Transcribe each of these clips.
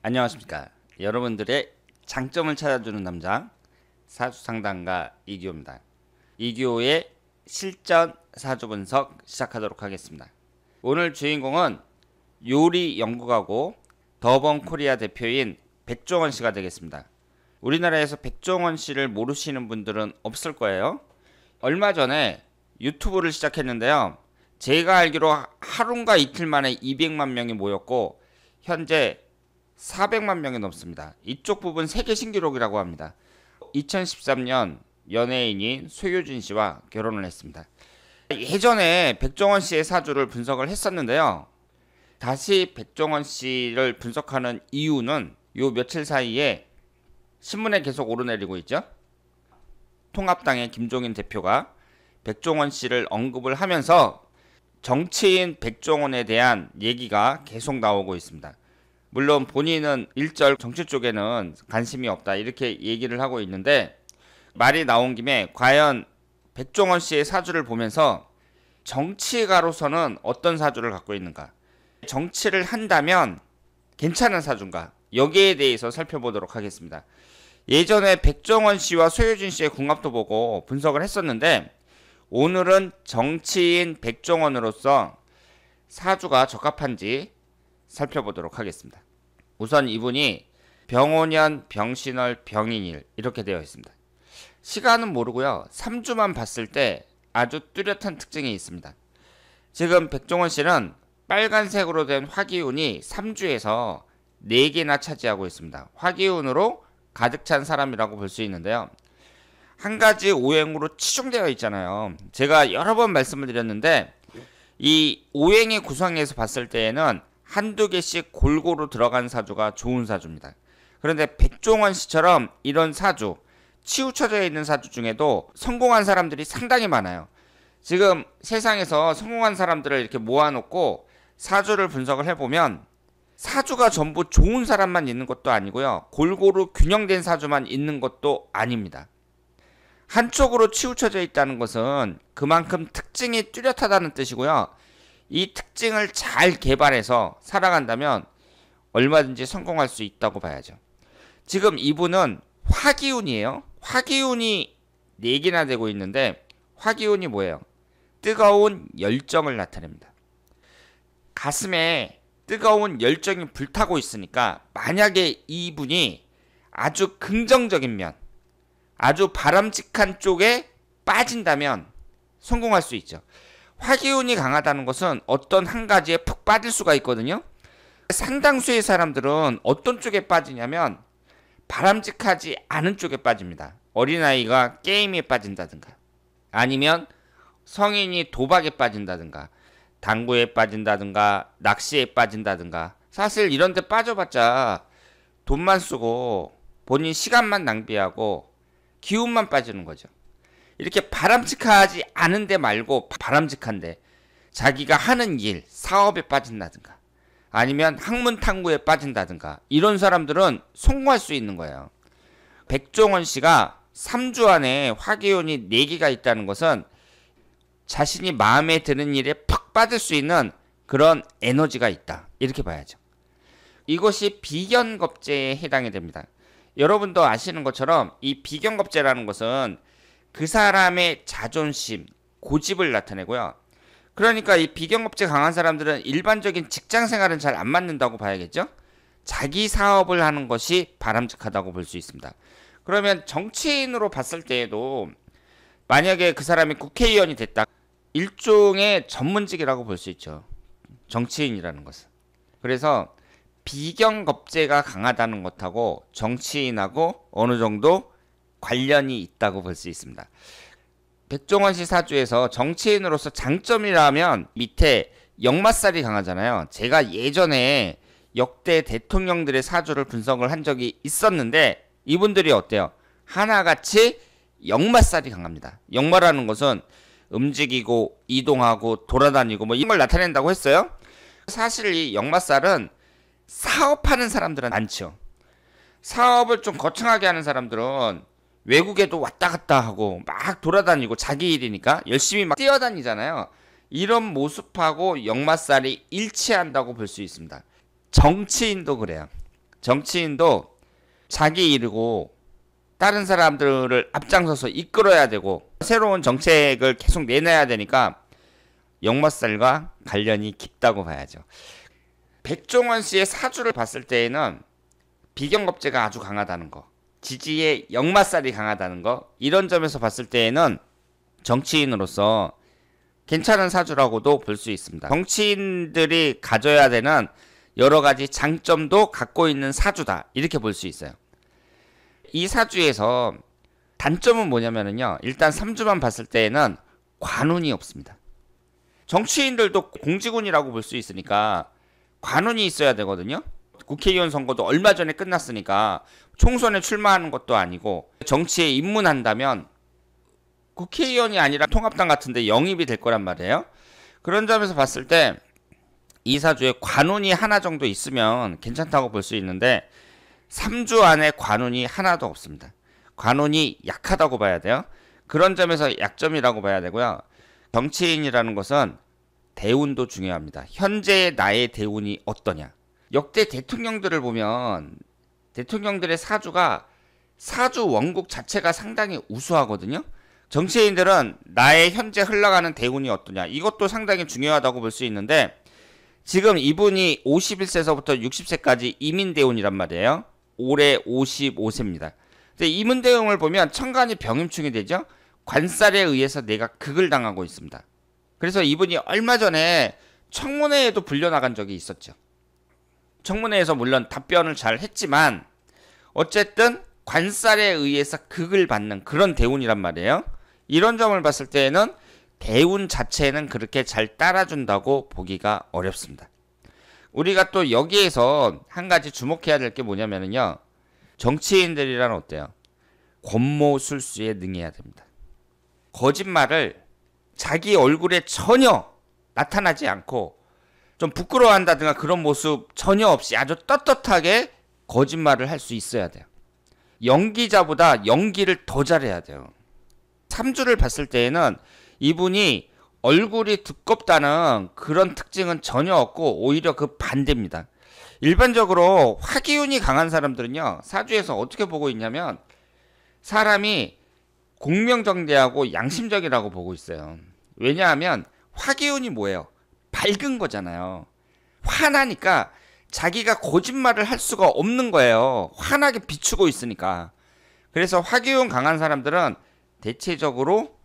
안녕하십니까. 여러분들의 장점을 찾아주는 남자 사주상담가 이기호입니다. 이기호의 실전 사주 분석 시작하도록 하겠습니다. 오늘 주인공은 요리 연구가고 더번코리아 대표인 백종원 씨가 되겠습니다. 우리나라에서 백종원 씨를 모르시는 분들은 없을 거예요. 얼마 전에 유튜브를 시작했는데요. 제가 알기로 하루인가 이틀 만에 200만 명이 모였고 현재 400만 명이 넘습니다. 이쪽 부분 세계 신기록이라고 합니다. 2013년 연예인인 소유진 씨와 결혼을 했습니다. 예전에 백종원 씨의 사주를 분석을 했었는데요. 다시 백종원 씨를 분석하는 이유는 요 며칠 사이에 신문에 계속 오르내리고 있죠. 통합당의 김종인 대표가 백종원 씨를 언급을 하면서 정치인 백종원에 대한 얘기가 계속 나오고 있습니다. 물론 본인은 일절 정치 쪽에는 관심이 없다 이렇게 얘기를 하고 있는데, 말이 나온 김에 과연 백종원 씨의 사주를 보면서 정치가로서는 어떤 사주를 갖고 있는가, 정치를 한다면 괜찮은 사주인가, 여기에 대해서 살펴보도록 하겠습니다. 예전에 백종원 씨와 소유진 씨의 궁합도 보고 분석을 했었는데, 오늘은 정치인 백종원으로서 사주가 적합한지 살펴보도록 하겠습니다. 우선 이분이 병오년, 병신월, 병인일 이렇게 되어 있습니다. 시간은 모르고요. 3주만 봤을 때 아주 뚜렷한 특징이 있습니다. 지금 백종원 씨는 빨간색으로 된 화기운이 3주에서 4개나 차지하고 있습니다. 화기운으로 가득 찬 사람이라고 볼 수 있는데요. 한 가지 오행으로 치중되어 있잖아요. 제가 여러 번 말씀을 드렸는데 이 오행의 구성에서 봤을 때에는 한두 개씩 골고루 들어간 사주가 좋은 사주입니다. 그런데 백종원 씨처럼 이런 사주, 치우쳐져 있는 사주 중에도 성공한 사람들이 상당히 많아요. 지금 세상에서 성공한 사람들을 이렇게 모아놓고 사주를 분석을 해보면 사주가 전부 좋은 사람만 있는 것도 아니고요. 골고루 균형된 사주만 있는 것도 아닙니다. 한쪽으로 치우쳐져 있다는 것은 그만큼 특징이 뚜렷하다는 뜻이고요. 이 특징을 잘 개발해서 살아간다면 얼마든지 성공할 수 있다고 봐야죠. 지금 이분은 화기운이에요. 화기운이 4개나 되고 있는데, 화기운이 뭐예요? 뜨거운 열정을 나타냅니다. 가슴에 뜨거운 열정이 불타고 있으니까 만약에 이분이 아주 긍정적인 면, 아주 바람직한 쪽에 빠진다면 성공할 수 있죠. 화기운이 강하다는 것은 어떤 한 가지에 푹 빠질 수가 있거든요. 상당수의 사람들은 어떤 쪽에 빠지냐면 바람직하지 않은 쪽에 빠집니다. 어린아이가 게임에 빠진다든가, 아니면 성인이 도박에 빠진다든가, 당구에 빠진다든가, 낚시에 빠진다든가. 사실 이런 데 빠져봤자 돈만 쓰고 본인 시간만 낭비하고 기운만 빠지는 거죠. 이렇게 바람직하지 않은데 말고 바람직한데 자기가 하는 일, 사업에 빠진다든가, 아니면 학문 탐구에 빠진다든가, 이런 사람들은 성공할 수 있는 거예요. 백종원 씨가 3주 안에 화기운이 4개가 있다는 것은 자신이 마음에 드는 일에 팍 빠질 수 있는 그런 에너지가 있다, 이렇게 봐야죠. 이것이 비견겁제에 해당이 됩니다. 여러분도 아시는 것처럼 이 비견겁제라는 것은 그 사람의 자존심, 고집을 나타내고요. 그러니까 이 비견겁제 강한 사람들은 일반적인 직장 생활은 잘 안 맞는다고 봐야겠죠. 자기 사업을 하는 것이 바람직하다고 볼 수 있습니다. 그러면 정치인으로 봤을 때에도 만약에 그 사람이 국회의원이 됐다, 일종의 전문직이라고 볼 수 있죠. 정치인이라는 것은. 그래서 비견겁제가 강하다는 것하고 정치인하고 어느 정도 관련이 있다고 볼 수 있습니다. 백종원 씨 사주에서 정치인으로서 장점이라면 밑에 역마살이 강하잖아요. 제가 예전에 역대 대통령들의 사주를 분석을 한 적이 있었는데 이분들이 어때요? 하나같이 역마살이 강합니다. 역마라는 것은 움직이고 이동하고 돌아다니고 뭐 이런 걸 나타낸다고 했어요. 사실 이 역마살은 사업하는 사람들은 많죠. 사업을 좀 거창하게 하는 사람들은 외국에도 왔다 갔다 하고 막 돌아다니고 자기 일이니까 열심히 막 뛰어다니잖아요. 이런 모습하고 역마살이 일치한다고 볼 수 있습니다. 정치인도 그래요. 정치인도 자기 이르고 다른 사람들을 앞장서서 이끌어야 되고 새로운 정책을 계속 내놔야 되니까 역마살과 관련이 깊다고 봐야죠. 백종원 씨의 사주를 봤을 때에는 비경겁제가 아주 강하다는 거, 지지의 역마살이 강하다는 거, 이런 점에서 봤을 때에는 정치인으로서 괜찮은 사주라고도 볼 수 있습니다. 정치인들이 가져야 되는 여러 가지 장점도 갖고 있는 사주다, 이렇게 볼 수 있어요. 이 사주에서 단점은 뭐냐면요, 일단 3주만 봤을 때에는 관운이 없습니다. 정치인들도 공직운이라고 볼 수 있으니까 관운이 있어야 되거든요. 국회의원 선거도 얼마 전에 끝났으니까 총선에 출마하는 것도 아니고 정치에 입문한다면 국회의원이 아니라 통합당 같은데 영입이 될 거란 말이에요. 그런 점에서 봤을 때 이 사주에 관운이 하나 정도 있으면 괜찮다고 볼 수 있는데 3주 안에 관운이 하나도 없습니다. 관운이 약하다고 봐야 돼요. 그런 점에서 약점이라고 봐야 되고요. 정치인이라는 것은 대운도 중요합니다. 현재의 나의 대운이 어떠냐. 역대 대통령들을 보면 대통령들의 사주가 사주 원국 자체가 상당히 우수하거든요. 정치인들은 나의 현재 흘러가는 대운이 어떠냐, 이것도 상당히 중요하다고 볼 수 있는데 지금 이분이 51세서부터 60세까지 이민대운이란 말이에요. 올해 55세입니다. 근데 이민대운을 보면 천간이 병임충이 되죠. 관살에 의해서 내가 극을 당하고 있습니다. 그래서 이분이 얼마 전에 청문회에도 불려나간 적이 있었죠. 청문회에서 물론 답변을 잘 했지만 어쨌든 관살에 의해서 극을 받는 그런 대운이란 말이에요. 이런 점을 봤을 때에는 대운 자체는 그렇게 잘 따라준다고 보기가 어렵습니다. 우리가 또 여기에서 한 가지 주목해야 될 게 뭐냐면요, 정치인들이란 어때요? 권모술수에 능해야 됩니다. 거짓말을 자기 얼굴에 전혀 나타나지 않고 좀 부끄러워한다든가 그런 모습 전혀 없이 아주 떳떳하게 거짓말을 할 수 있어야 돼요. 연기자보다 연기를 더 잘해야 돼요. 3주를 봤을 때에는 이분이 얼굴이 두껍다는 그런 특징은 전혀 없고 오히려 그 반대입니다. 일반적으로 화기운이 강한 사람들은요, 사주에서 어떻게 보고 있냐면 사람이 공명정대하고 양심적이라고 보고 있어요. 왜냐하면 화기운이 뭐예요? 밝은 거잖아요. 화나니까 자기가 거짓말을 할 수가 없는 거예요. 환하게 비추고 있으니까. 그래서 화기운 강한 사람들은 대체적으로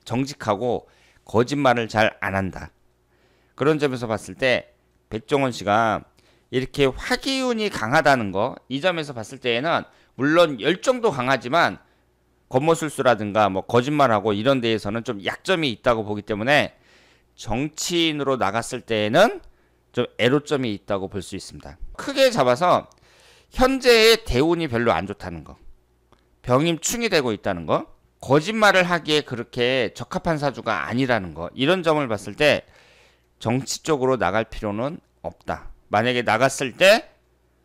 정직하고 거짓말을 잘 안 한다. 그런 점에서 봤을 때 백종원 씨가 이렇게 화기운이 강하다는 거, 이 점에서 봤을 때에는 물론 열정도 강하지만 겉모술수라든가 뭐 거짓말하고 이런 데에서는 좀 약점이 있다고 보기 때문에 정치인으로 나갔을 때에는 좀 애로점이 있다고 볼 수 있습니다. 크게 잡아서 현재의 대운이 별로 안 좋다는 거, 병임충이 되고 있다는 거, 거짓말을 하기에 그렇게 적합한 사주가 아니라는 거, 이런 점을 봤을 때 정치 쪽으로 나갈 필요는 없다. 만약에 나갔을 때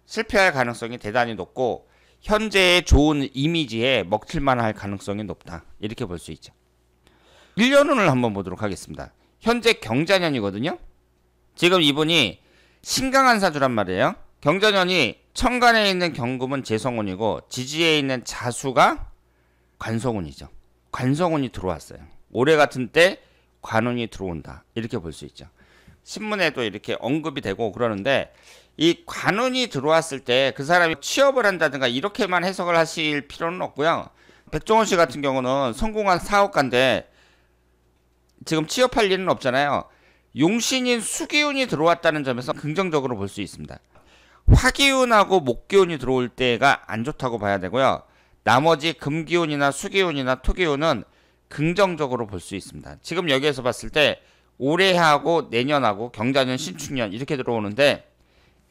실패할 가능성이 대단히 높고 현재의 좋은 이미지에 먹힐만 할 가능성이 높다. 이렇게 볼 수 있죠. 1년운을 한번 보도록 하겠습니다. 현재 경자년이거든요. 지금 이분이 신강한 사주란 말이에요. 경자년이 천간에 있는 경금은 재성운이고 지지에 있는 자수가 관성운이죠. 관성운이 들어왔어요. 올해 같은 때 관운이 들어온다. 이렇게 볼 수 있죠. 신문에도 이렇게 언급이 되고 그러는데 이 관운이 들어왔을 때 그 사람이 취업을 한다든가 이렇게만 해석을 하실 필요는 없고요. 백종원 씨 같은 경우는 성공한 사업가인데 지금 취업할 일은 없잖아요. 용신인 수기운이 들어왔다는 점에서 긍정적으로 볼 수 있습니다. 화기운하고 목기운이 들어올 때가 안 좋다고 봐야 되고요. 나머지 금기운이나 수기운이나 토기운은 긍정적으로 볼 수 있습니다. 지금 여기에서 봤을 때 올해하고 내년하고 경자년, 신축년 이렇게 들어오는데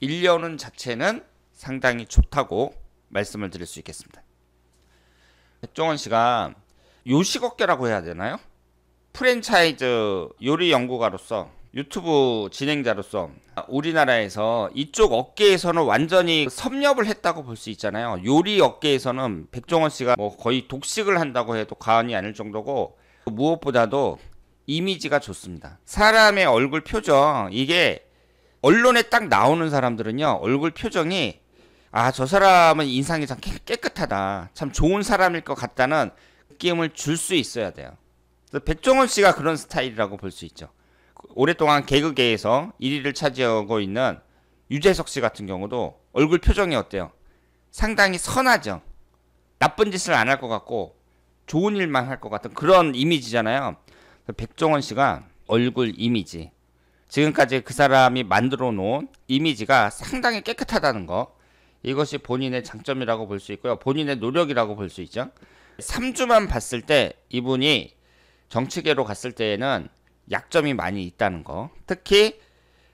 1년운 자체는 상당히 좋다고 말씀을 드릴 수 있겠습니다. 백종원 씨가 요식업계라고 해야 되나요? 프랜차이즈 요리 연구가로서 유튜브 진행자로서 우리나라에서 이쪽 업계에서는 완전히 섭렵을 했다고 볼 수 있잖아요. 요리 업계에서는 백종원 씨가 뭐 거의 독식을 한다고 해도 과언이 아닐 정도고 무엇보다도 이미지가 좋습니다. 사람의 얼굴 표정, 이게 언론에 딱 나오는 사람들은요, 얼굴 표정이 아, 저 사람은 인상이 참 깨끗하다, 참 좋은 사람일 것 같다는 느낌을 줄 수 있어야 돼요. 그래서 백종원 씨가 그런 스타일이라고 볼 수 있죠. 오랫동안 개그계에서 1위를 차지하고 있는 유재석 씨 같은 경우도 얼굴 표정이 어때요? 상당히 선하죠. 나쁜 짓을 안 할 것 같고 좋은 일만 할 것 같은 그런 이미지잖아요. 백종원 씨가 얼굴 이미지, 지금까지 그 사람이 만들어 놓은 이미지가 상당히 깨끗하다는 거, 이것이 본인의 장점이라고 볼 수 있고요. 본인의 노력이라고 볼 수 있죠. 3주만 봤을 때 이분이 정치계로 갔을 때에는 약점이 많이 있다는 거, 특히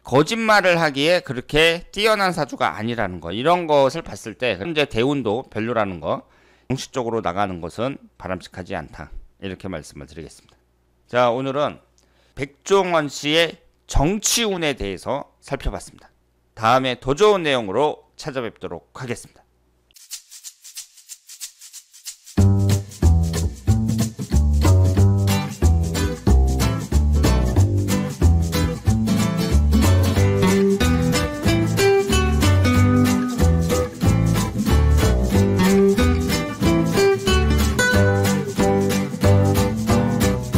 거짓말을 하기에 그렇게 뛰어난 사주가 아니라는 거, 이런 것을 봤을 때 현재 대운도 별로라는 거, 정치 쪽으로 나가는 것은 바람직하지 않다, 이렇게 말씀을 드리겠습니다. 자, 오늘은 백종원 씨의 정치운에 대해서 살펴봤습니다. 다음에 더 좋은 내용으로 찾아뵙도록 하겠습니다.